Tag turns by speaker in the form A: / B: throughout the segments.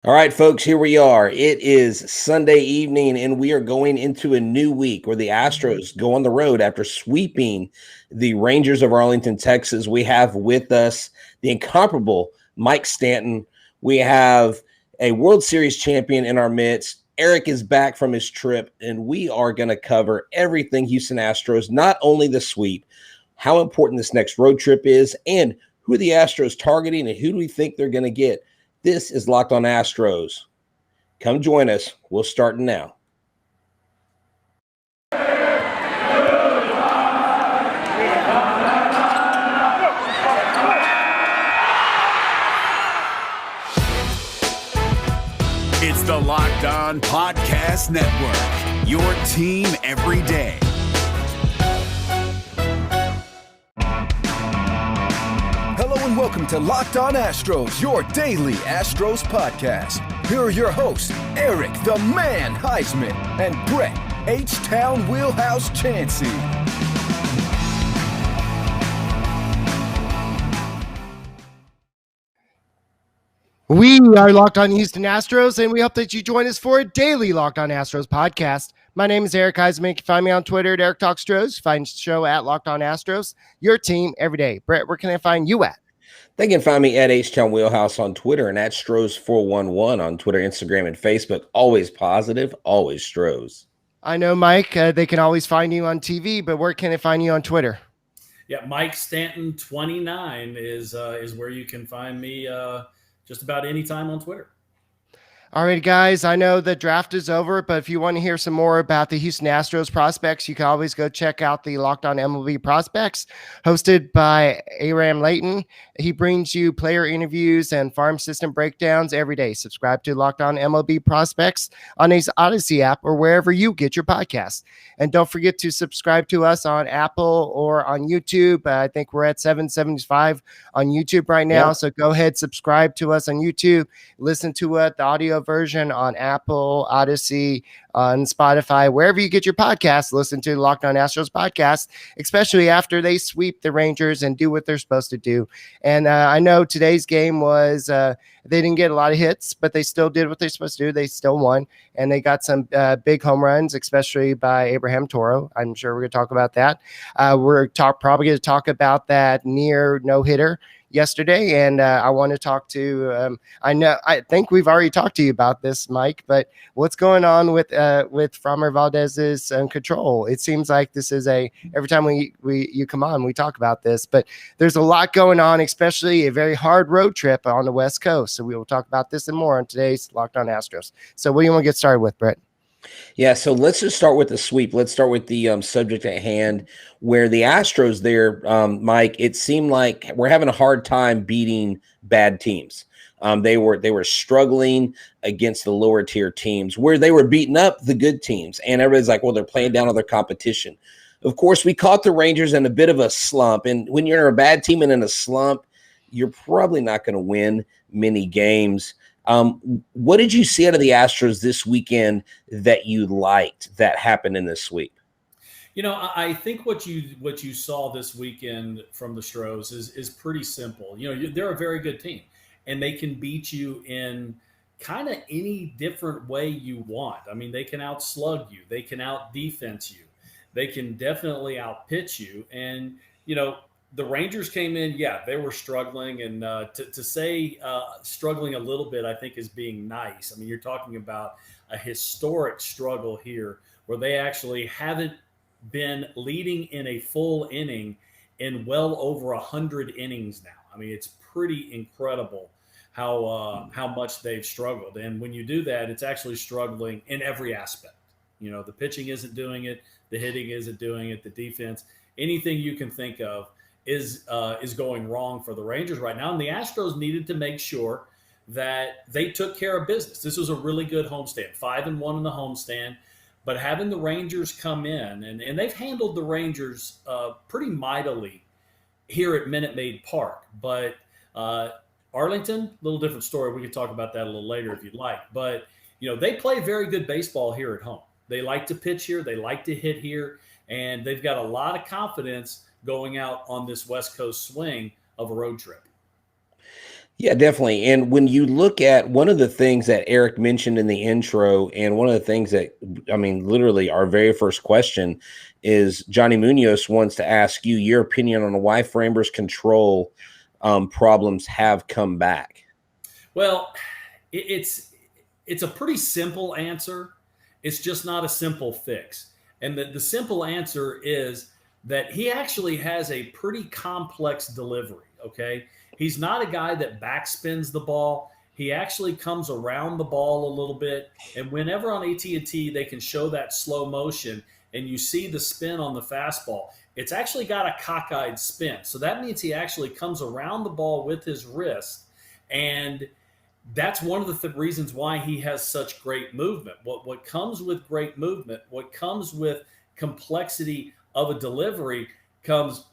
A: All right, folks, here we are. It is Sunday evening, and we are going into a new week where the Astros go on the road after sweeping the Rangers of Arlington, Texas. We have with us the incomparable Mike Stanton. We have a World Series champion in our midst. Eric is back from his trip, and we are going to cover everything Houston Astros, not only the sweep, how important this next road trip is, and who are the Astros targeting and who do we think they're going to get. This is Locked On Astros. Come join us. We'll start now.
B: It's the Locked On Podcast Network, your team every day.
C: Hello and welcome to Locked On Astros, your daily Astros podcast. Here are your hosts, Eric the Man Heisman and Brett H-Town Wheelhouse Chansey.
D: We are Locked On Houston Astros, and we hope that you join us for a daily Locked On Astros podcast. My name is Eric Heisman. You can find me on Twitter at Eric Talks Stros. Find the show at Locked On Astros, your team every day. Brett, where can I find you at?
A: They can find me at H-Town Wheelhouse on Twitter and at Stros411 on Twitter, Instagram, and Facebook. Always positive, always Stros.
D: I know, Mike, they can always find you on TV, but where can they find you on Twitter?
E: Yeah, Mike Stanton 29 is where you can find me just about any time on Twitter.
D: All right, guys, I know the draft is over, but if you want to hear some more about the Houston Astros prospects, you can always go check out the Locked On MLB Prospects, hosted by Aram Layton. He brings you player interviews and farm system breakdowns every day. Subscribe to Locked On MLB Prospects on his Odyssey app or wherever you get your podcasts. And don't forget to subscribe to us on Apple or on YouTube. I think we're at 775 on YouTube right now, yep. So go ahead, subscribe to us on YouTube. Listen to the audio version on Apple, Odyssey, on Spotify, wherever you get your podcasts. Listen to the Locked On Astros podcast, especially after they sweep the Rangers and do what they're supposed to do. And I know today's game was they didn't get a lot of hits, but they still did what they're supposed to do. They still won, and they got some big home runs, especially by Abraham Toro. I'm sure we're going to talk about that. We're probably going to talk about that near no-hitter yesterday, and I want to talk to I think we've already talked to you about this, Mike, but what's going on with Framber Valdez's control? It seems like this is every time you come on, we talk about this, but there's a lot going on, especially a very hard road trip on the West Coast. So we will talk about this and more on today's Locked On Astros. So what do you want to get started with, Brett?
A: Yeah, so let's just start with the sweep. Let's start with the subject at hand, where the Astros there, Mike, it seemed like we're having a hard time beating bad teams. They were struggling against the lower tier teams where they were beating up the good teams. And everybody's like, well, they're playing down on their competition. Of course, we caught the Rangers in a bit of a slump. And when you're a bad team and in a slump, you're probably not going to win many games. What did you see out of the Astros this weekend that you liked that happened in this sweep?
E: You know, I think what you saw this weekend from the Stros is pretty simple. You know, they're a very good team, and they can beat you in kind of any different way you want. I mean, they can outslug you, they can out defense you, they can definitely outpitch you, and you know. The Rangers came in, yeah, they were struggling, and to say struggling a little bit, I think, is being nice. I mean, you're talking about a historic struggle here where they actually haven't been leading in a full inning in well over 100 innings now. I mean, it's pretty incredible how much they've struggled. And when you do that, it's actually struggling in every aspect. You know, the pitching isn't doing it, the hitting isn't doing it, the defense, anything you can think of is going wrong for the Rangers right now. And the Astros needed to make sure that they took care of business. This was a really good homestand, 5-1 in the homestand. But having the Rangers come in, and they've handled the Rangers pretty mightily here at Minute Maid Park. But Arlington, a little different story. We can talk about that a little later if you'd like. But, you know, they play very good baseball here at home. They like to pitch here. They like to hit here. And they've got a lot of confidence going out on this West Coast swing of a road trip.
A: Yeah, definitely. And when you look at one of the things that Eric mentioned in the intro, and one of the things that, I mean, literally our very first question is Johnny Munoz wants to ask you your opinion on why Framber's control problems have come back.
E: Well, it's a pretty simple answer. It's just not a simple fix. And the simple answer is that he actually has a pretty complex delivery, okay? He's not a guy that backspins the ball. He actually comes around the ball a little bit. And whenever on AT&T they can show that slow motion and you see the spin on the fastball, it's actually got a cockeyed spin. So that means he actually comes around the ball with his wrist, and that's one of the reasons why he has such great movement. What comes with great movement, what comes with complexity of a delivery, comes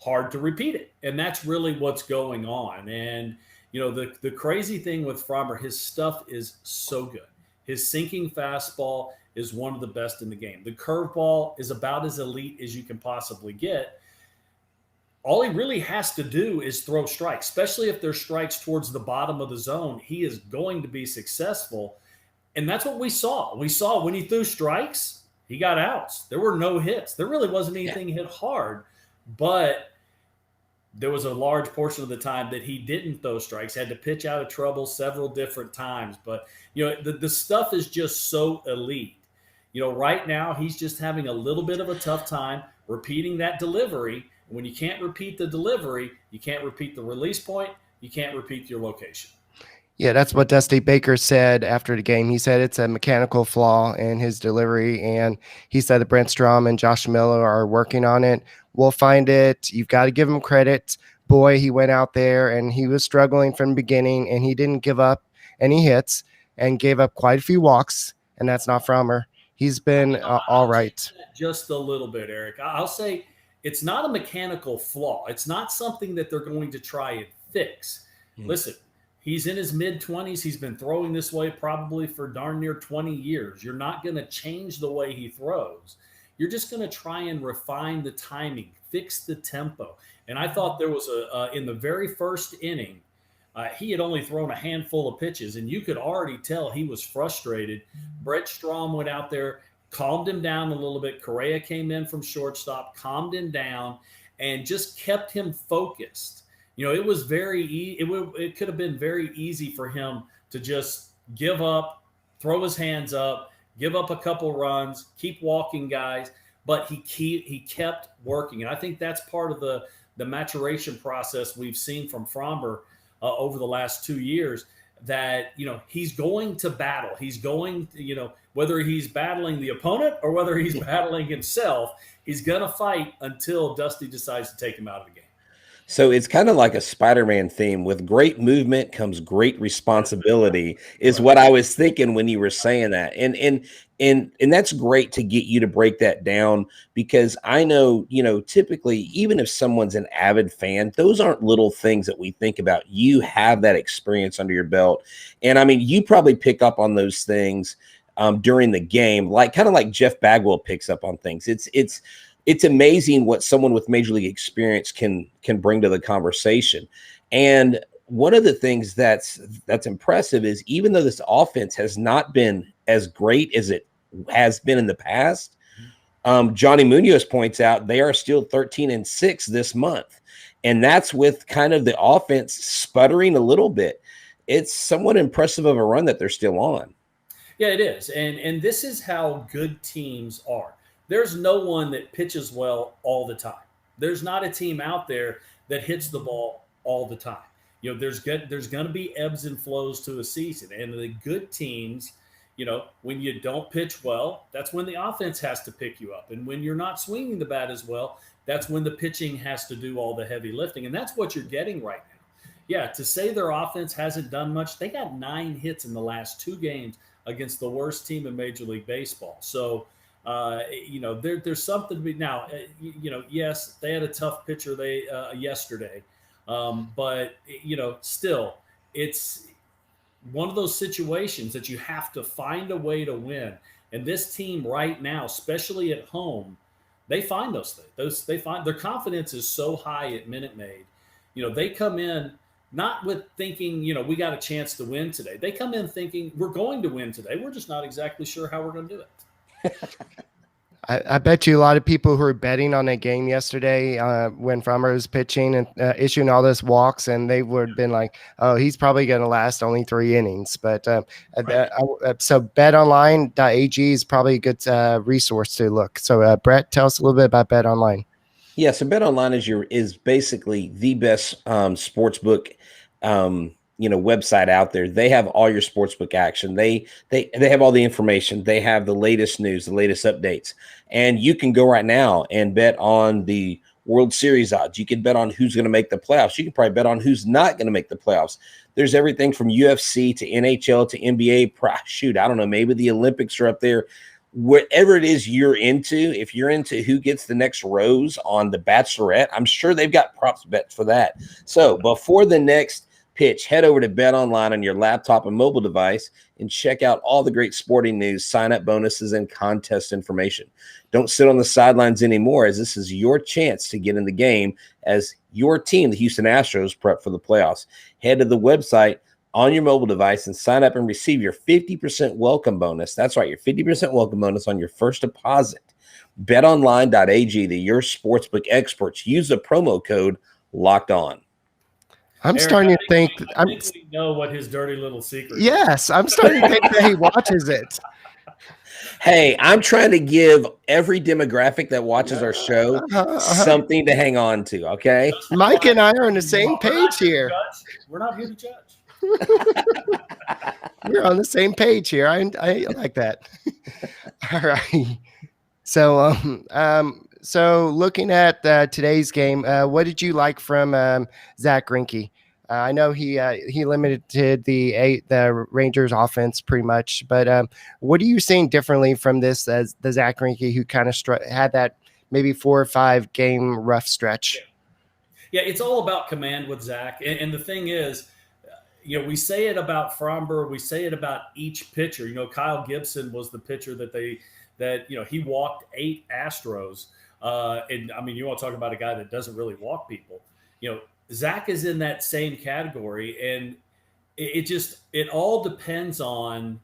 E: hard to repeat it. And that's really what's going on. And, the crazy thing with Framber, his stuff is so good. His sinking fastball is one of the best in the game. The curveball is about as elite as you can possibly get. All he really has to do is throw strikes, especially if there's strikes towards the bottom of the zone. He is going to be successful. And that's what we saw. We saw when he threw strikes, he got outs. There were no hits. There really wasn't anything hit hard, but there was a large portion of the time that he didn't throw strikes, had to pitch out of trouble several different times. But, the stuff is just so elite. Right now he's just having a little bit of a tough time repeating that delivery. When you can't repeat the delivery, you can't repeat the release point, you can't repeat your location.
D: Yeah, that's what Dusty Baker said after the game. He said it's a mechanical flaw in his delivery, and he said that Brent Strom and Josh Miller are working on it. We'll find it. You've got to give him credit. Boy, he went out there, and he was struggling from the beginning, and he didn't give up any hits and gave up quite a few walks, and that's not Framber. He's been all right.
E: Just a little bit, Eric. I'll say it's not a mechanical flaw. It's not something that they're going to try and fix. Listen, he's in his mid-20s. He's been throwing this way probably for darn near 20 years. You're not going to change the way he throws. You're just going to try and refine the timing, fix the tempo. And I thought there was in the very first inning, he had only thrown a handful of pitches, and you could already tell he was frustrated. Brett Strom went out there, calmed him down a little bit. Correa came in from shortstop, calmed him down, and just kept him focused. It was it could have been very easy for him to just give up, throw his hands up, give up a couple runs, keep walking guys, but he kept working. And I think that's part of the maturation process we've seen from Framber over the last 2 years, that, he's going to battle. He's going to, whether he's battling the opponent or whether he's battling himself, he's going to fight until Dusty decides to take him out of the game.
A: So it's kind of like a Spider-Man theme. With great movement comes great responsibility, is what I was thinking when you were saying that. And that's great to get you to break that down, because I know, typically, even if someone's an avid fan, those aren't little things that we think about. You have that experience under your belt. And I mean, you probably pick up on those things during the game, kind of like Jeff Bagwell picks up on things. It's amazing what someone with major league experience can bring to the conversation. And one of the things that's impressive is, even though this offense has not been as great as it has been in the past, Johnny Munoz points out they are still 13-6 this month. And that's with kind of the offense sputtering a little bit. It's somewhat impressive of a run that they're still on.
E: Yeah, it is. And this is how good teams are. There's no one that pitches well all the time. There's not a team out there that hits the ball all the time. There's going to be ebbs and flows to a season. And the good teams, when you don't pitch well, that's when the offense has to pick you up. And when you're not swinging the bat as well, that's when the pitching has to do all the heavy lifting. And that's what you're getting right now. Yeah, to say their offense hasn't done much, they got 9 hits in the last 2 games against the worst team in Major League Baseball. So, there's something to be now. Yes, they had a tough pitcher yesterday, but still, it's one of those situations that you have to find a way to win. And this team right now, especially at home, they find those things. They find their confidence is so high at Minute Maid. They come in not with thinking, we got a chance to win today. They come in thinking we're going to win today. We're just not exactly sure how we're going to do it.
D: I bet you a lot of people who were betting on that game yesterday when Framber was pitching and issuing all those walks, and they would have been like, oh, he's probably going to last only 3 innings. But so betonline.ag is probably a good resource to look. So Brett, tell us a little bit about BetOnline.
A: Yeah, so BetOnline is basically the best sports book website out there. They have all your sportsbook action. They have all the information. They have the latest news, the latest updates. And you can go right now and bet on the World Series odds. You can bet on who's going to make the playoffs. You can probably bet on who's not going to make the playoffs. There's everything from UFC to NHL to NBA. Shoot, I don't know, maybe the Olympics are up there. Whatever it is you're into, if you're into who gets the next rose on The Bachelorette, I'm sure they've got props bets for that. So before the next pitch, head over to BetOnline on your laptop and mobile device and check out all the great sporting news, sign-up bonuses, and contest information. Don't sit on the sidelines anymore, as this is your chance to get in the game as your team, the Houston Astros, prep for the playoffs. Head to the website on your mobile device and sign up and receive your 50% welcome bonus. That's right, your 50% welcome bonus on your first deposit. BetOnline.ag, your sportsbook experts. Use the promo code Locked On.
D: I'm starting to think.
E: I think we know what his dirty little secret is.
D: Yes, I'm starting to think that he watches it.
A: Hey, I'm trying to give every demographic that watches our show something to hang on to, okay?
D: Mike and I are on the same page here.
E: We're not here to judge.
D: We're on the same page here. I like that. All right. So, so looking at today's game, what did you like from Zach Greinke? I know he limited the Rangers offense pretty much, but what are you seeing differently from this as the Zach Greinke who kind of had that maybe 4 or 5 game rough stretch?
E: Yeah, it's all about command with Zach. And the thing is, we say it about Framber, we say it about each pitcher. Kyle Gibson was the pitcher that he walked 8 Astros. And I mean, you want to talk about a guy that doesn't really walk people. Zach is in that same category, and it all depends on,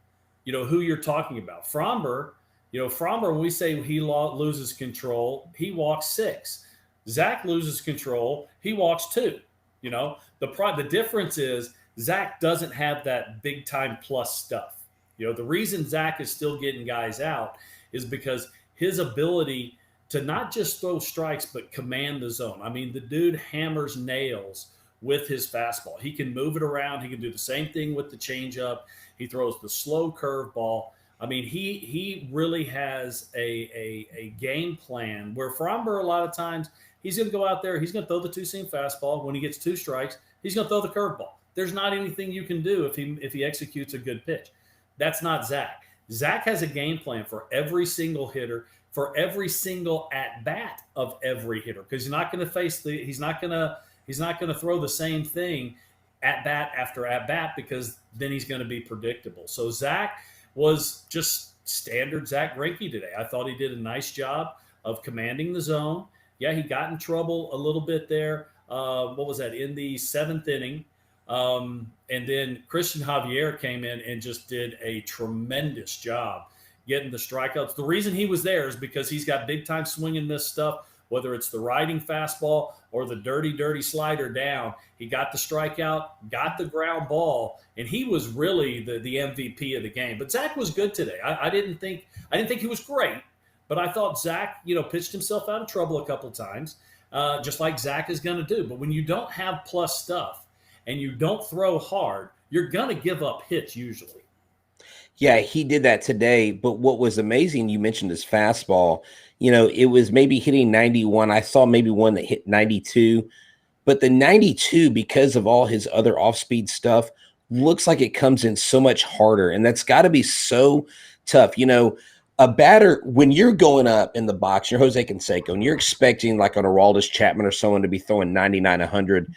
E: who you're talking about. Framber, when we say he loses control, he walks 6. Zach loses control, he walks 2. The difference is Zach doesn't have that big time plus stuff. The reason Zach is still getting guys out is because his ability to not just throw strikes, but command the zone. I mean, the dude hammers nails with his fastball. He can move it around. He can do the same thing with the changeup. He throws the slow curveball. I mean, he really has a game plan where Framber, a lot of times, he's going to go out there, he's going to throw the 2-seam fastball. When he gets 2 strikes, he's going to throw the curveball. There's not anything you can do if he executes a good pitch. That's not Zach. Zach has a game plan for every single hitter, for every single at bat of every hitter, because he's not going to he's not going to throw the same thing at bat after at bat, because then he's going to be predictable. So Zach was just standard Zach Greinke today. I thought he did a nice job of commanding the zone. Yeah, he got in trouble a little bit there. What was that, in the 7th inning? And then Christian Javier came in and just did a tremendous job getting the strikeouts. The reason he was there is because he's got big time swing and miss stuff, whether it's the riding fastball or the dirty slider down. He got the strikeout, got the ground ball, and he was really the MVP of the game. But Zach was good today. I didn't think he was great, but I thought Zach, pitched himself out of trouble a couple times, just like Zach is going to do. But when you don't have plus stuff and you don't throw hard, you're going to give up hits usually.
A: Yeah, he did that today. But what was amazing, you mentioned his fastball. It was maybe hitting 91. I saw maybe one that hit 92. But the 92, because of all his other off-speed stuff, looks like it comes in so much harder. And that's got to be so tough. A batter, when you're going up in the box, you're Jose Canseco, and you're expecting like an Aroldis Chapman or someone to be throwing 99, 100.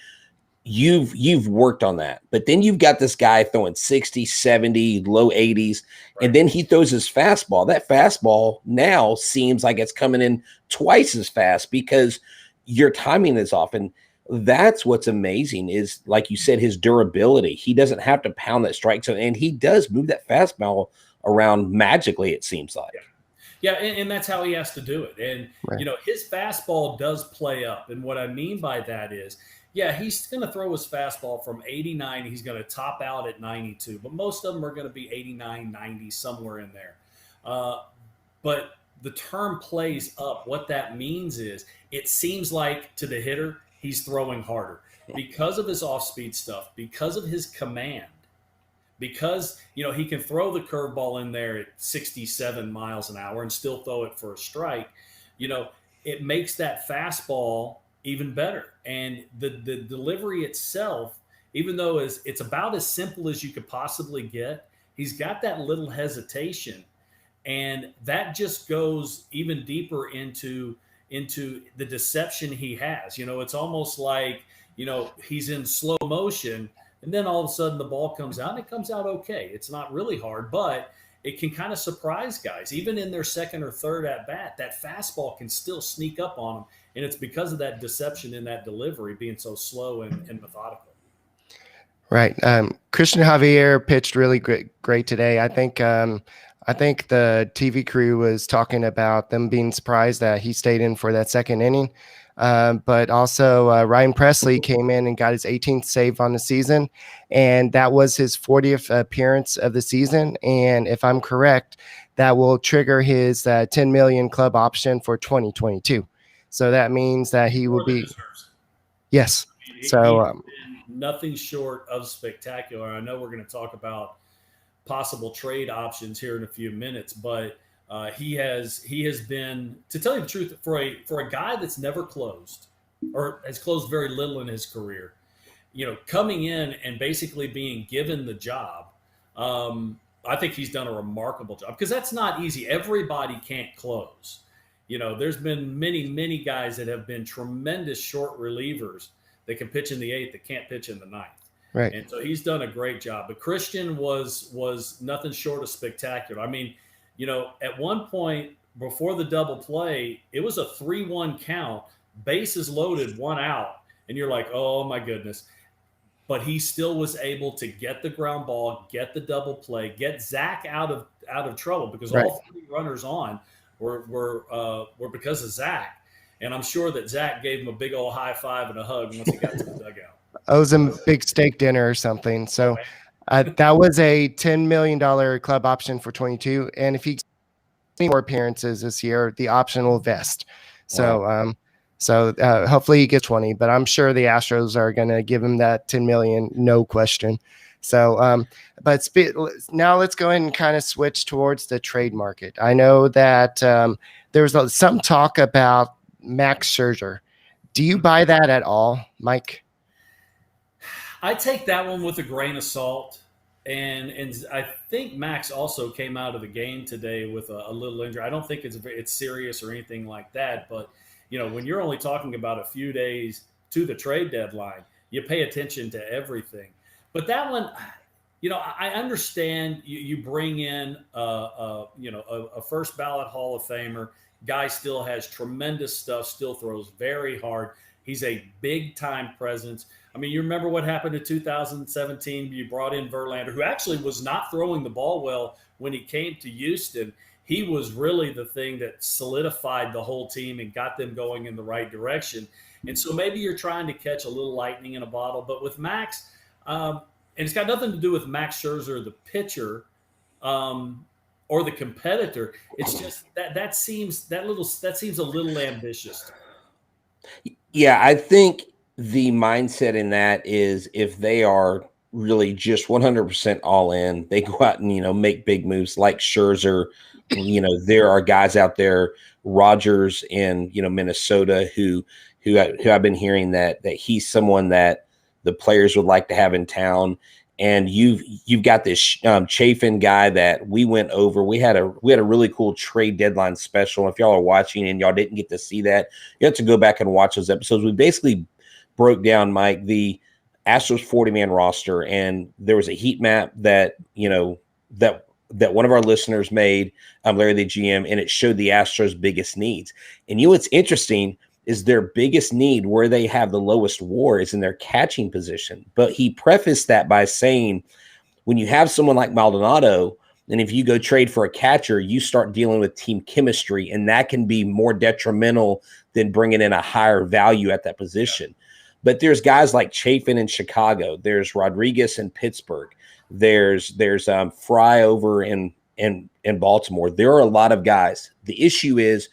A: You've worked on that, but then you've got this guy throwing 60, 70, low 80s, right. And then he throws his fastball. That fastball now seems like it's coming in twice as fast because your timing is off. And That's what's amazing is, like you said, his durability. He doesn't have to pound that strike zone, and he does move that fastball around magically, it seems like.
E: Yeah, and that's how he has to do it. And,
D: Right.
E: his fastball does play up. And what I mean by that is, yeah, he's going to throw his fastball from 89. He's going to top out at 92. But most of them are going to be 89, 90, somewhere in there. But the term plays up. What that means is it seems like to the hitter, he's throwing harder because of his off-speed stuff, because of his command. Because, he can throw the curveball in there at 67 miles an hour and still throw it for a strike, it makes that fastball even better. And the delivery itself, even though it's about as simple as you could possibly get, he's got that little hesitation. And that just goes even deeper into the deception he has. It's almost like, he's in slow motion. And then all of a sudden the ball comes out and it comes out okay. It's not really hard, but it can kind of surprise guys. Even in their second or third at bat, that fastball can still sneak up on them. And it's because of that deception in that delivery being so slow and methodical.
D: Right. Christian Javier pitched really great today. I think the TV crew was talking about them being surprised that he stayed in for that second inning. But also Ryan Presley came in and got his 18th save on the season, and that was his 40th appearance of the season. And if I'm correct, that will trigger his 10 million club option for 2022. So that means that he will be. Yes. So
E: nothing short of spectacular. I know we're going to talk about possible trade options here in a few minutes, but he has been, to tell you the truth, for a guy that's never closed or has closed very little in his career, coming in and basically being given the job. I think he's done a remarkable job because that's not easy. Everybody can't close. There's been many guys that have been tremendous short relievers that can pitch in the eighth that can't pitch in the ninth.
D: Right.
E: And so he's done a great job. But Christian was nothing short of spectacular. I mean, at one point before the double play, it was a 3-1 count, bases loaded, 1 out. And you're like, oh my goodness. But he still was able to get the ground ball, get the double play, get Zach out of trouble because
D: right.
E: all 3 runners on were because of Zach. And I'm sure that Zach gave him a big old high five and a hug once he got to the dugout.
D: Owes him a big steak dinner or something. So that was a $10 million club option for 22. And if he gets any more appearances this year, the option will vest. So, wow. Hopefully he gets 20, but I'm sure the Astros are going to give him that 10 million, no question. So, now let's go ahead and kind of switch towards the trade market. I know that there was some talk about Max Scherzer. Do you buy that at all, Mike?
E: I take that one with a grain of salt. And I think Max also came out of the game today with a little injury. I don't think it's serious or anything like that. But, when you're only talking about a few days to the trade deadline, you pay attention to everything. But that one, I understand you bring in a first ballot Hall of Famer. Guy still has tremendous stuff, still throws very hard. He's a big time presence. I mean, you remember what happened in 2017? You brought in Verlander, who actually was not throwing the ball well when he came to Houston. He was really the thing that solidified the whole team and got them going in the right direction. And so maybe you're trying to catch a little lightning in a bottle. But with Max, and it's got nothing to do with Max Scherzer, the pitcher, or the competitor. It's just that seems a little ambitious.
A: Yeah, I think the mindset in that is if they are really just 100% all in, they go out and, make big moves like Scherzer. There are guys out there, Rogers in, Minnesota, who I've been hearing that he's someone that the players would like to have in town. And you've got this Chafin guy that we went over. We had a really cool trade deadline special. If y'all are watching and y'all didn't get to see that, you have to go back and watch those episodes. We basically broke down, Mike, the Astros 40-man roster, and there was a heat map that that one of our listeners made, Larry the GM, and it showed the Astros' biggest needs. And what's interesting is their biggest need, where they have the lowest WAR, is in their catching position. But he prefaced that by saying, when you have someone like Maldonado, and if you go trade for a catcher, you start dealing with team chemistry, and that can be more detrimental than bringing in a higher value at that position. But there's guys like Chafin in Chicago. There's Rodriguez in Pittsburgh. There's Fry over in Baltimore. There are a lot of guys. The issue is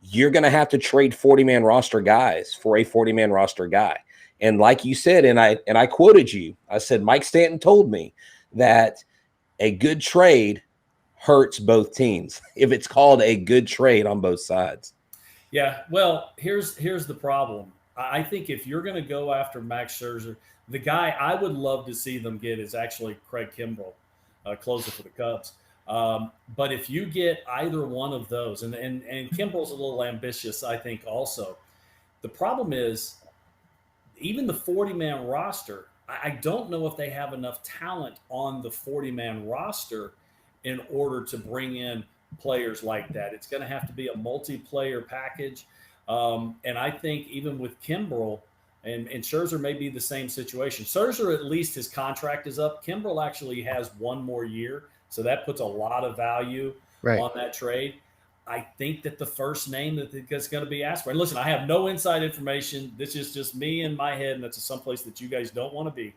A: you're going to have to trade 40-man roster guys for a 40-man roster guy. And like you said, and I quoted you, I said, Mike Stanton told me that a good trade hurts both teams if it's called a good trade on both sides.
E: Yeah, well, here's the problem. I think if you're going to go after Max Scherzer, the guy I would love to see them get is actually Craig Kimbrell, closer for the Cubs. But if you get either one of those, and Kimbrell's a little ambitious, I think also. The problem is, even the 40-man roster, I don't know if they have enough talent on the 40-man roster in order to bring in players like that. It's going to have to be a multiplayer package. And I think even with Kimbrell, and Scherzer may be the same situation. Scherzer, at least his contract is up. Kimbrell actually has one more year, so that puts a lot of value on that trade. I think that the first name that's going to be asked for, and listen, I have no inside information. This is just me in my head, and that's someplace that you guys don't want to be,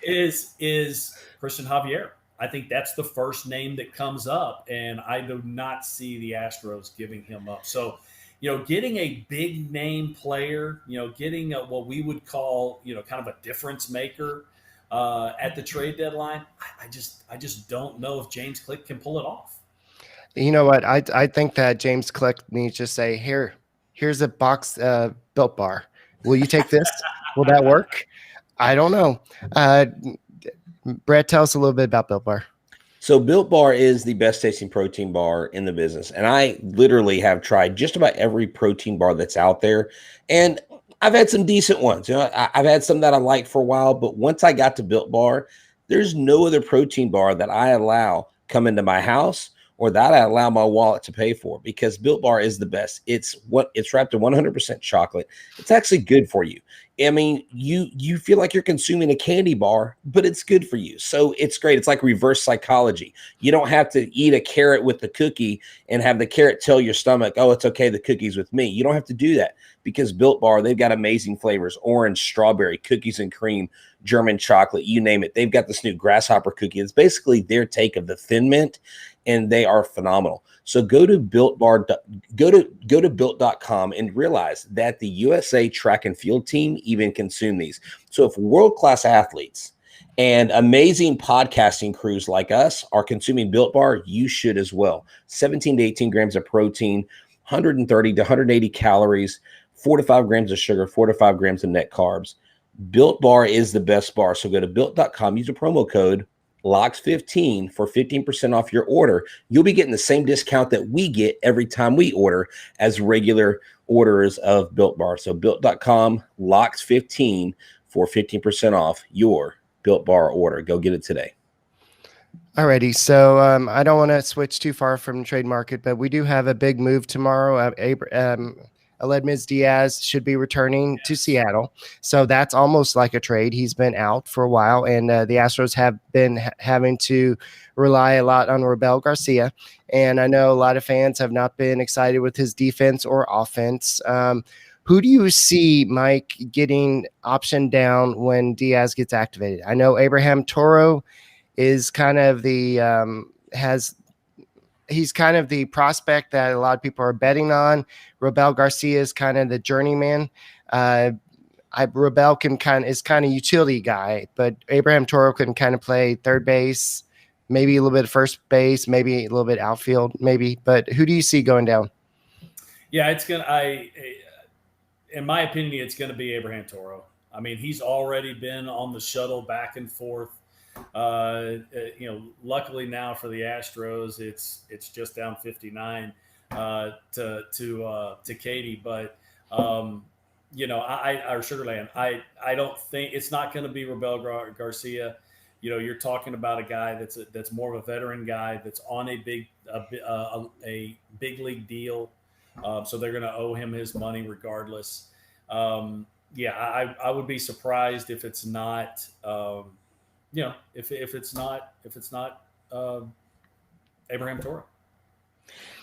E: is Christian Javier. I think that's the first name that comes up, and I do not see the Astros giving him up. So, getting a big name player, getting what we would call, kind of a difference maker at the trade deadline, I just don't know if James Click can pull it off.
D: You know what? I think that James Click needs to say, here's a box Built Bar. Will you take this? Will that work? I don't know. Brett, tell us a little bit about Built Bar.
A: So Built Bar is the best tasting protein bar in the business. And I literally have tried just about every protein bar that's out there. And I've had some decent ones. I've had some that I liked for a while, but once I got to Built Bar, there's no other protein bar that I allow come into my house or that I allow my wallet to pay for, because Built Bar is the best. It's wrapped in 100% chocolate. It's actually good for you. I mean, you feel like you're consuming a candy bar, but it's good for you. So it's great. It's like reverse psychology. You don't have to eat a carrot with the cookie and have the carrot tell your stomach, oh, it's okay, the cookie's with me. You don't have to do that, because Built Bar, they've got amazing flavors: orange, strawberry, cookies and cream, German chocolate, you name it. They've got this new grasshopper cookie. It's basically their take of the Thin Mint, and they are phenomenal. So go to Built Bar, go to built.com and realize that the USA track and field team even consume these. So if world-class athletes and amazing podcasting crews like us are consuming Built Bar, you should as well. 17 to 18 grams of protein, 130 to 180 calories, 4 to 5 grams of sugar, 4 to 5 grams of net carbs. Built Bar is the best bar. So go to built.com, use a promo code LOCKS15 for 15% off your order. You'll be getting the same discount that we get every time we order as regular orders of Built Bar. So built.com, LOCKS15 for 15% off your Built Bar order. Go get it today.
D: Alrighty, so I don't want to switch too far from the trade market, but we do have a big move tomorrow. Aledmys Diaz should be returning to Seattle, so that's almost like a trade. He's been out for a while, and the Astros have been having to rely a lot on Robel Garcia, and I know a lot of fans have not been excited with his defense or offense. Who do you see, Mike, getting optioned down when Diaz gets activated? I know Abraham Toro is kind of the he's kind of the prospect that a lot of people are betting on. Robel Garcia is kind of the journeyman. Robel is kind of utility guy, but Abraham Toro can kind of play third base, maybe a little bit of first base, maybe a little bit outfield, maybe. But who do you see going down?
E: Yeah, in my opinion, it's gonna be Abraham Toro. I mean, he's already been on the shuttle back and forth. Luckily now for the Astros, it's just down 59 to Katy, but or Sugarland. I don't think it's not going to be Robel Garcia. You're talking about a guy that's more of a veteran guy that's on a big league deal. So they're going to owe him his money regardless. I would be surprised if it's not, if it's not Abraham Toro.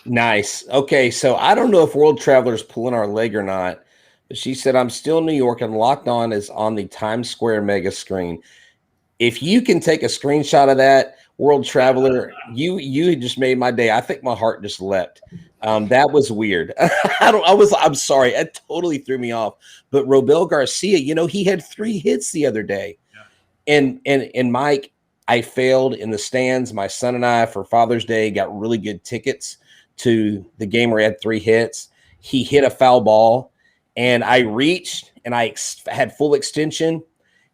A: Nice. Okay, so I don't know if World Traveler's pulling our leg or not, but she said, I'm still in New York and Locked On is on the Times Square mega screen. If you can take a screenshot of that, World Traveler, you just made my day. I think my heart just leapt. That was weird. I'm sorry. It totally threw me off. But Robel Garcia, he had 3 hits the other day. Yeah. And Mike, I failed in the stands. My son and I, for Father's Day, got really good tickets to the game where he had 3 hits. He hit a foul ball, and I reached, and I had full extension,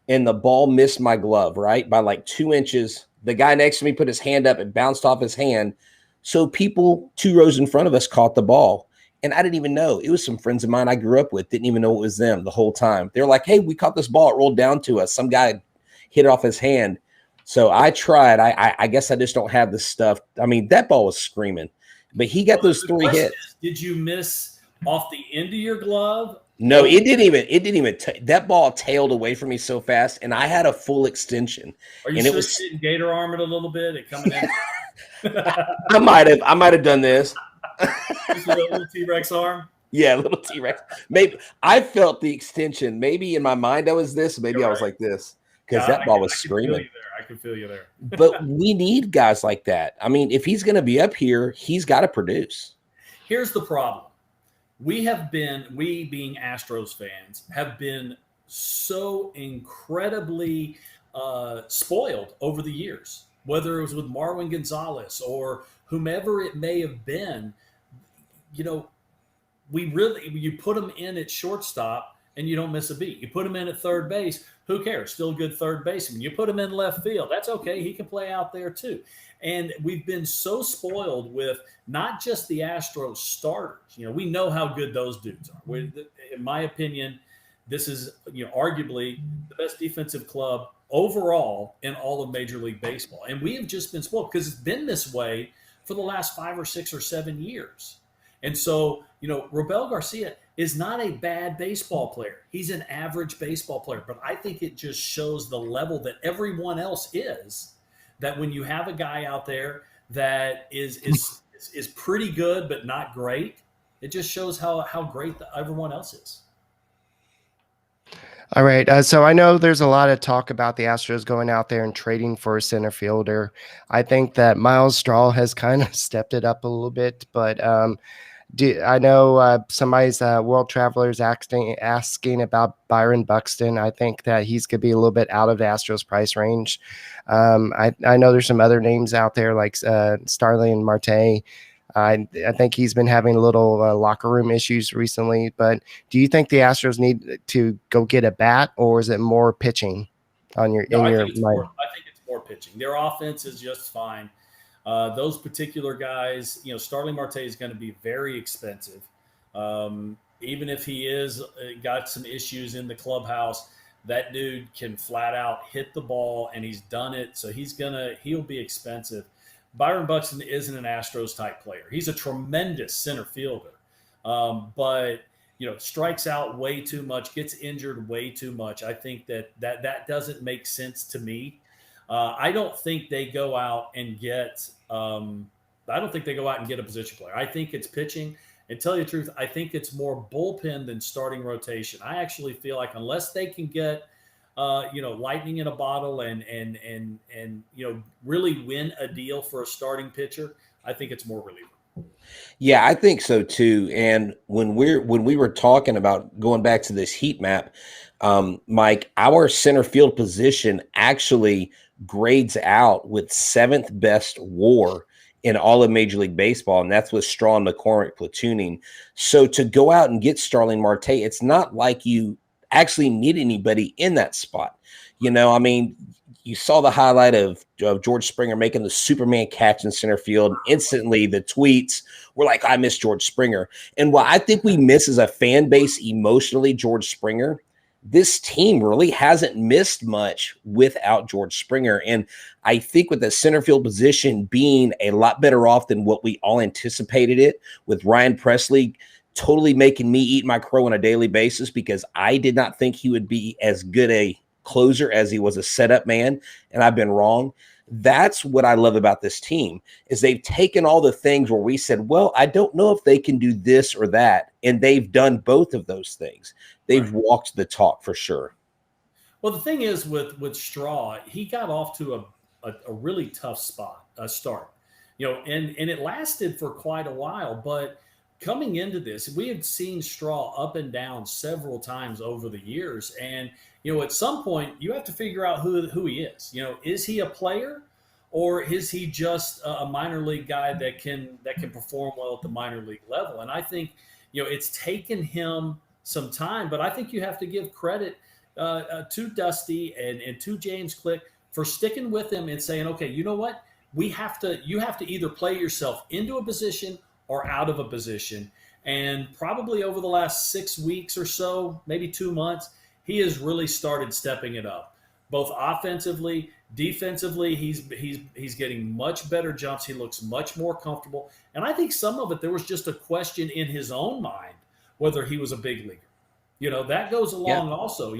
A: and the ball missed my glove, right, by like 2 inches. The guy next to me put his hand up. It bounced off his hand. So people 2 rows in front of us caught the ball, and I didn't even know. It was some friends of mine I grew up with. Didn't even know it was them the whole time. They were like, hey, we caught this ball. It rolled down to us. Some guy hit it off his hand. So I tried. I guess I just don't have the stuff. I mean, that ball was screaming. But he got those 3 hits.
E: Did you miss off the end of your glove?
A: No, it didn't even. That ball tailed away from me so fast, and I had a full extension.
E: Are you sure you didn't gator arm it a little bit? It coming in.
A: I might have done this.
E: Just a little T-Rex arm.
A: Yeah, a little T-Rex. Maybe I felt the extension. Maybe in my mind I was this. Maybe I was like this because that ball was screaming.
E: I can feel you there.
A: But we need guys like that. I mean, if he's going to be up here, he's got to produce.
E: Here's the problem. We being Astros fans, have been so incredibly spoiled over the years, whether it was with Marwin Gonzalez or whomever it may have been. You put them in at shortstop and you don't miss a beat. You put him in at third base, who cares? Still a good third baseman. You put him in left field, that's okay. He can play out there too. And we've been so spoiled with not just the Astros starters. We know how good those dudes are. In my opinion, this is arguably the best defensive club overall in all of Major League Baseball. And we have just been spoiled because it's been this way for the last 5 or 6 or 7 years. And so, Robel Garcia is not a bad baseball player. He's an average baseball player. But I think it just shows the level that everyone else is, that when you have a guy out there that is pretty good but not great, it just shows how great everyone else is.
D: All right. So I know there's a lot of talk about the Astros going out there and trading for a center fielder. I think that Miles Straw has kind of stepped it up a little bit, but I know somebody's World Travelers asking about Byron Buxton. I think that he's going to be a little bit out of the Astros price range. I know there's some other names out there like Starling Marte. I think he's been having a little locker room issues recently. But do you think the Astros need to go get a bat, or is it more pitching on your mind?
E: I think it's more pitching. Their offense is just fine. Those particular guys, Starling Marte is going to be very expensive. Even if he is got some issues in the clubhouse, that dude can flat out hit the ball, and he's done it. So he'll be expensive. Byron Buxton isn't an Astros type player. He's a tremendous center fielder, but strikes out way too much, gets injured way too much. I think that doesn't make sense to me. I don't think they go out and get. I don't think they go out and get a position player. I think it's pitching. And tell you the truth, I think it's more bullpen than starting rotation. I actually feel like unless they can get, lightning in a bottle and really win a deal for a starting pitcher, I think it's more reliever.
A: Yeah, I think so too. And when we were talking about going back to this heat map, Mike, our center field position actually grades out with 7th best WAR in all of Major League Baseball, and that's with Straw and McCormick platooning. So to go out and get Starling Marte, it's not like you actually need anybody in that spot. I mean, you saw the highlight of George Springer making the Superman catch in center field. Instantly, the tweets were like, I miss George Springer. And what I think we miss as a fan base emotionally, George Springer, this team really hasn't missed much without George Springer. And I think with the center field position being a lot better off than what we all anticipated it, with Ryan Presley totally making me eat my crow on a daily basis, because I did not think he would be as good a closer as he was a setup man, and I've been wrong. That's what I love about this team, is they've taken all the things where we said, well, I don't know if they can do this or that, and they've done both of those things. They've walked the talk for sure.
E: Well, the thing is with Straw, he got off to a really tough start, and it lasted for quite a while. But coming into this, we had seen Straw up and down several times over the years, and at some point you have to figure out who he is. Is he a player, or is he just a minor league guy that can perform well at the minor league level? And I think it's taken him some time, but I think you have to give credit to Dusty and to James Click for sticking with him and saying, okay, you know what? You have to either play yourself into a position or out of a position. And probably over the last 6 weeks or so, maybe 2 months, he has really started stepping it up, both offensively, defensively. He's getting much better jumps. He looks much more comfortable. And I think some of it, there was just a question in his own mind whether he was a big leaguer. That goes along also.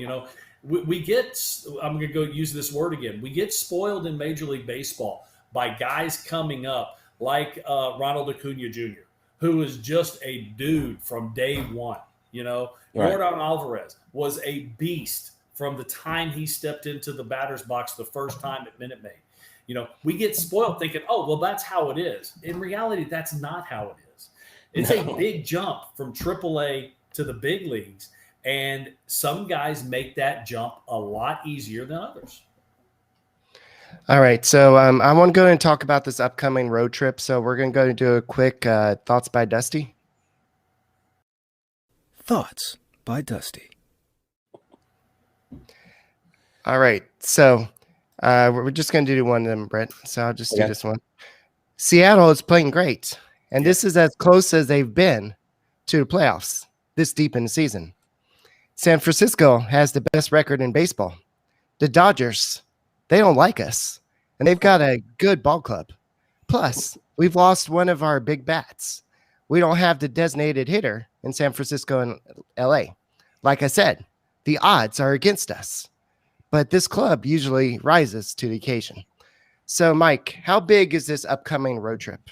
E: We get, I'm going to go use this word again, we get spoiled in Major League Baseball by guys coming up like Ronald Acuna Jr., who is just a dude from day one. Yordan Alvarez was a beast from the time he stepped into the batter's box the first time at Minute Maid. We get spoiled thinking, oh, well, that's how it is. In reality, that's not how it is. It's a big jump from AAA to the big leagues, and some guys make that jump a lot easier than others.
D: All right, so I want to go and talk about this upcoming road trip. So we're going to go and do a quick thoughts by Dusty.
C: Thoughts by Dusty.
D: All right, so we're just going to do one of them, Brett. So I'll just do this one. Seattle is playing great, and this is as close as they've been to the playoffs this deep in the season. San Francisco has the best record in baseball. The Dodgers, they don't like us, and they've got a good ball club. Plus, we've lost one of our big bats. We don't have the designated hitter in San Francisco and LA. Like I said, the odds are against us, but this club usually rises to the occasion. So, Mike, how big is this upcoming road trip?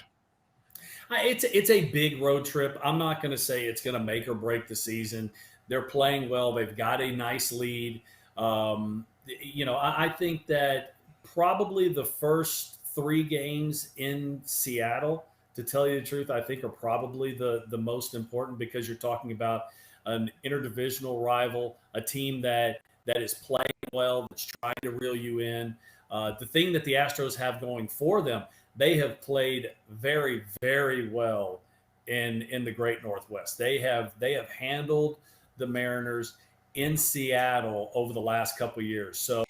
E: It's a big road trip. I'm not going to say it's going to make or break the season. They're playing well. They've got a nice lead. I think that probably the first 3 games in Seattle, to tell you the truth, I think are probably the most important, because you're talking about an interdivisional rival, a team that is playing well, that's trying to reel you in. The thing that the Astros have going for them, they have played very, very well in the Great Northwest. They have handled the Mariners in Seattle over the last couple of years. So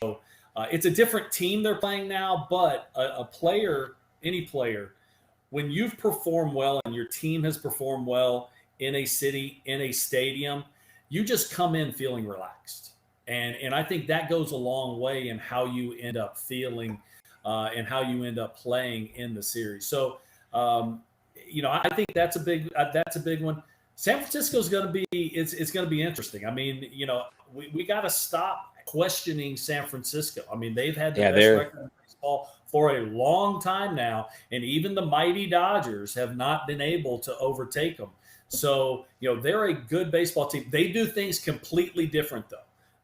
E: it's a different team they're playing now, but any player, when you've performed well and your team has performed well in a city, in a stadium, you just come in feeling relaxed. And I think that goes a long way in how you end up feeling and how you end up playing in the series. So, I think that's a big one. San Francisco is going to be it's going to be interesting. I mean, we got to stop questioning San Francisco. I mean, they've had the best record in baseball for a long time now, and even the mighty Dodgers have not been able to overtake them. So, they're a good baseball team. They do things completely different, though.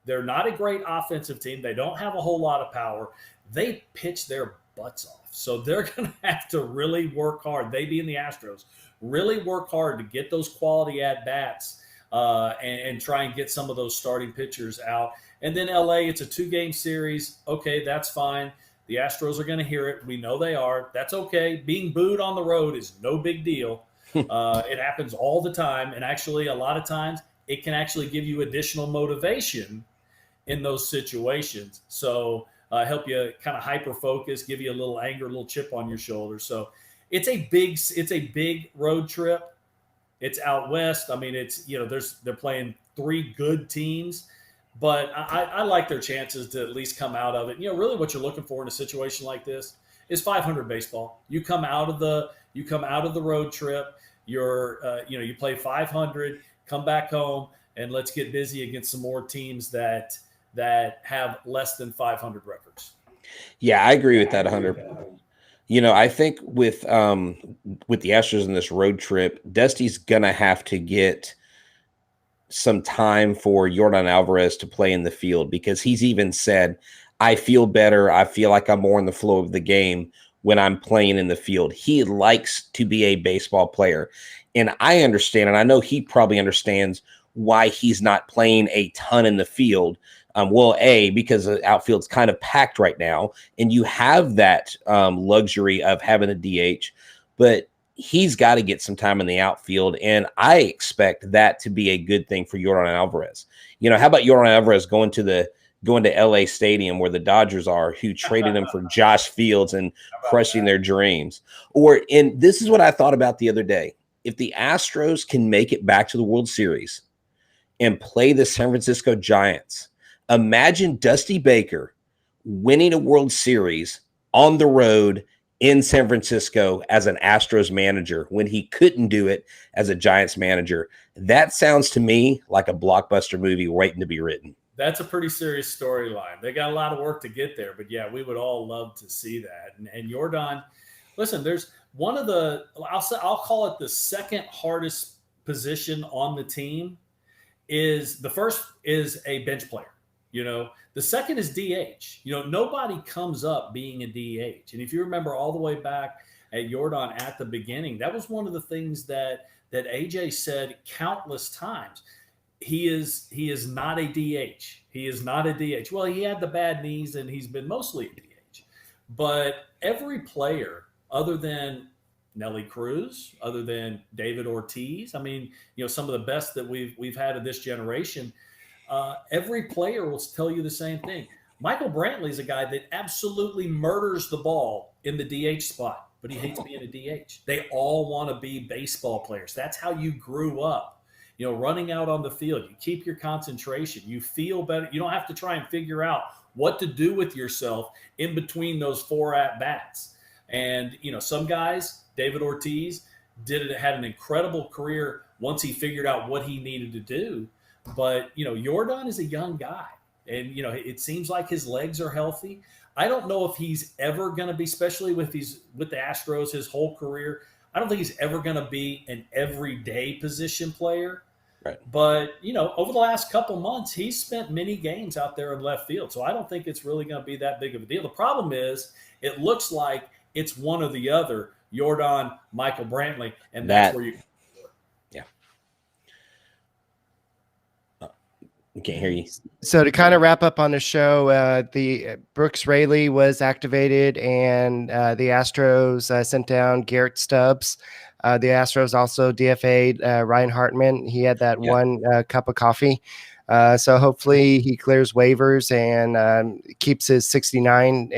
E: They're not a great offensive team. They don't have a whole lot of power. They pitch their butts off. So they're going to have to really work hard. They being the Astros, really work hard to get those quality at-bats and try and get some of those starting pitchers out. And then LA, it's a 2-game series. Okay, that's fine. The Astros are going to hear it. We know they are. That's okay. Being booed on the road is no big deal. It happens all the time. And actually, a lot of times, it can actually give you additional motivation in those situations. So help you kind of hyper-focus, give you a little anger, a little chip on your shoulder. So it's a big road trip. It's out west. I mean, they're playing 3 good teams. but I like their chances to at least come out of it. Really what you're looking for in a situation like this is 500 baseball. You come out of the road trip. You play 500, come back home, and let's get busy against some more teams that have less than 500 records.
A: Yeah, I agree with that 100. I think with the Astros in this road trip, Dusty's gonna have to get some time for Yordan Alvarez to play in the field, because he's even said, I feel better. I feel like I'm more in the flow of the game when I'm playing in the field. He likes to be a baseball player. And I understand, and I know he probably understands why he's not playing a ton in the field. Because the outfield's kind of packed right now, and you have that luxury of having a DH, but he's got to get some time in the outfield, and I expect that to be a good thing for Yordan Alvarez. How about Yordan Alvarez going to LA Stadium where the Dodgers are, who traded him for Josh Fields and crushing their dreams? And this is what I thought about the other day. If the Astros can make it back to the World Series and play the San Francisco Giants, imagine Dusty Baker winning a World Series on the road in San Francisco as an Astros manager when he couldn't do it as a Giants manager. That sounds to me like a blockbuster movie waiting to be written.
E: That's a pretty serious storyline. They got a lot of work to get there, but yeah, we would all love to see that. And Yordan, listen, there's one of I'll call it the second hardest position on the team. The first is a bench player. The second is DH. Nobody comes up being a DH. And if you remember all the way back at Yordan at the beginning, that was one of the things that AJ said countless times. He is not a DH. He is not a DH. Well, he had the bad knees and he's been mostly a DH. But every player other than Nelly Cruz, other than David Ortiz, some of the best that we've had of this generation, every player will tell you the same thing. Michael Brantley is a guy that absolutely murders the ball in the DH spot, but he hates being a DH. They all want to be baseball players. That's how you grew up, running out on the field. You keep your concentration. You feel better. You don't have to try and figure out what to do with yourself in between those 4 at-bats. And, some guys, David Ortiz, had an incredible career once he figured out what he needed to do. But, Yordan is a young guy, and, it seems like his legs are healthy. I don't know if he's ever going to be, especially with the Astros, his whole career, I don't think he's ever going to be an everyday position player.
A: Right.
E: But, over the last couple months, he's spent many games out there in left field. So I don't think it's really going to be that big of a deal. The problem is it looks like it's one or the other, Yordan, Michael Brantley, and that's where you –
A: We can't hear you.
D: So to kind of wrap up on the show, the Brooks Raley was activated, and the Astros sent down Garrett Stubbs. The Astros also DFA'd Ryan Hartman. He had that one cup of coffee. So hopefully he clears waivers and keeps his 69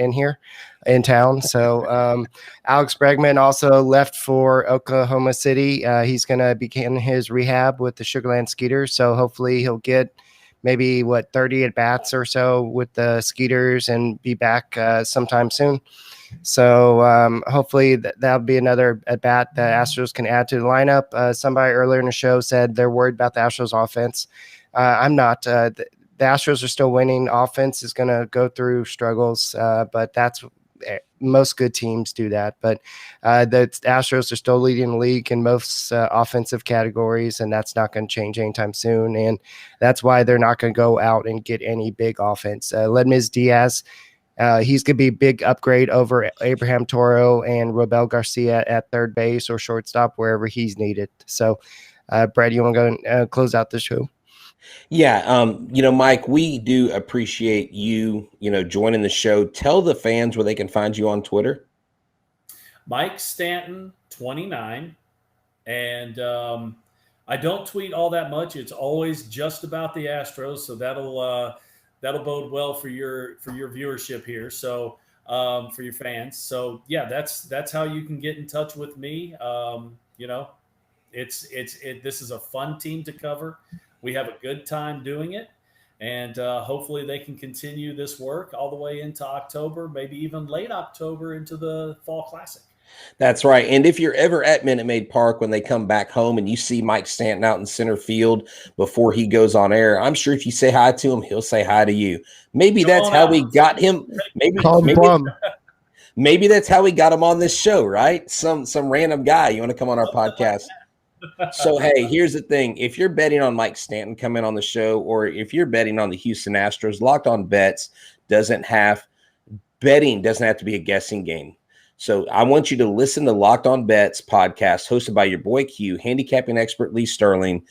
D: in town. So Alex Bregman also left for Oklahoma City. He's going to begin his rehab with the Sugarland Skeeters. So hopefully he'll get maybe 30 at bats or so with the Skeeters and be back sometime soon. So hopefully that'll be another at bat that Astros can add to the lineup. Somebody earlier in the show said they're worried about the Astros offense. I'm not. The Astros are still winning. Offense is going to go through struggles, but that's most good teams do that. But the Astros are still leading the league in most offensive categories, and that's not going to change anytime soon. And that's why they're not going to go out and get any big offense. Ledmiz Diaz, he's going to be a big upgrade over Abraham Toro and Robel Garcia at third base or shortstop, wherever he's needed. So, Brad, you want to go and close out the show?
A: Yeah. Mike, we do appreciate you, joining the show. Tell the fans where they can find you on Twitter.
E: Mike Stanton 29. And I don't tweet all that much. It's always just about the Astros. So that'll bode well for your viewership here. So for your fans. So yeah, that's how you can get in touch with me. This is a fun team to cover. We have a good time doing it. And hopefully they can continue this work all the way into October, maybe even late October into the Fall Classic.
A: That's right. And if you're ever at Minute Maid Park when they come back home and you see Mike Stanton out in center field before he goes on air, I'm sure if you say hi to him, he'll say hi to you. Maybe that's how we got him. Maybe that's how we got him on this show, right? Some random guy. You want to come on our podcast? So, hey, here's the thing. If you're betting on Mike Stanton coming on the show, or if you're betting on the Houston Astros, Locked On Bets doesn't have to be a guessing game. So I want you to listen to Locked On Bets podcast hosted by your boy Q, handicapping expert Lee Sterling.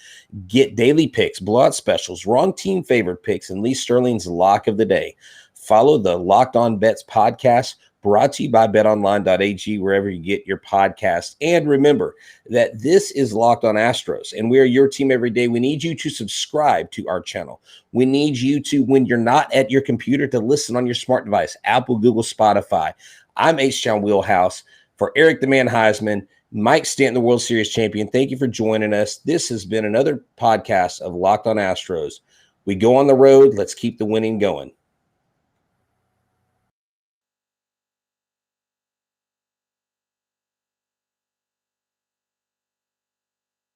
A: Get daily picks, blowout specials, wrong team favorite picks, and Lee Sterling's lock of the day. Follow the Locked On Bets podcast, brought to you by betonline.ag, wherever you get your podcast. And remember that this is Locked On Astros, and we are your team every day. We need you to subscribe to our channel. We need you to, when you're not at your computer, to listen on your smart device, Apple, Google, Spotify. I'm H-Town Wheelhouse. For Eric the Man Heisman, Mike Stanton, the World Series champion, thank you for joining us. This has been another podcast of Locked On Astros. We go on the road. Let's keep the winning going.